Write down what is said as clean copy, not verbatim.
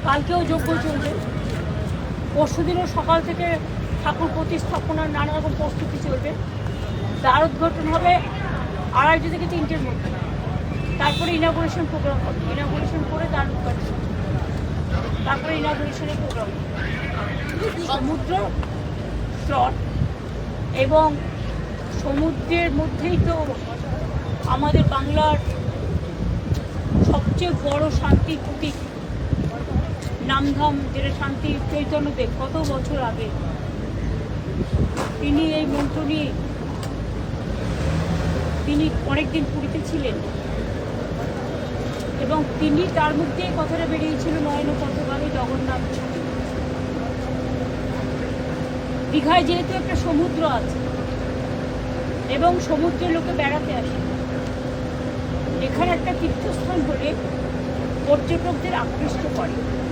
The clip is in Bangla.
কালকেও যজ্ঞ চলবে, পরশুদিনও সকাল থেকে ঠাকুর প্রতিস্থাপনার নানা রকম প্রস্তুতি চলবে। দ্বার উদ্ঘাটন হবে 2:30 থেকে 3টের মধ্যে, তারপরে ইনাগুরেশন প্রোগ্রাম হবে, ইনাগুরেশন করে দ্বার উদ্ঘাটন, তারপরে ইনাগুরেশনের প্রোগ্রাম। সমুদ্র স্রোত এবং সমুদ্রের মধ্যেই তো আমাদের বাংলার সবচেয়ে বড় শান্তির প্রতীক নামধাম, যেটা শান্তি চৈতন্যদেব কত বছর আগে তিনি এই মন্ত্র নিয়ে তিনি অনেকদিন পুরীতে ছিলেন এবং তিনি তার মধ্যে এই কথাটা বেরিয়েছিল নয়ন পথগামী জগন্নাথ। দীঘায় যেহেতু একটা সমুদ্র আছে এবং সমুদ্রে লোকে বেড়াতে আসে, এখানে একটা তীর্থস্থান হলে পর্যটকদের আকৃষ্ট করে।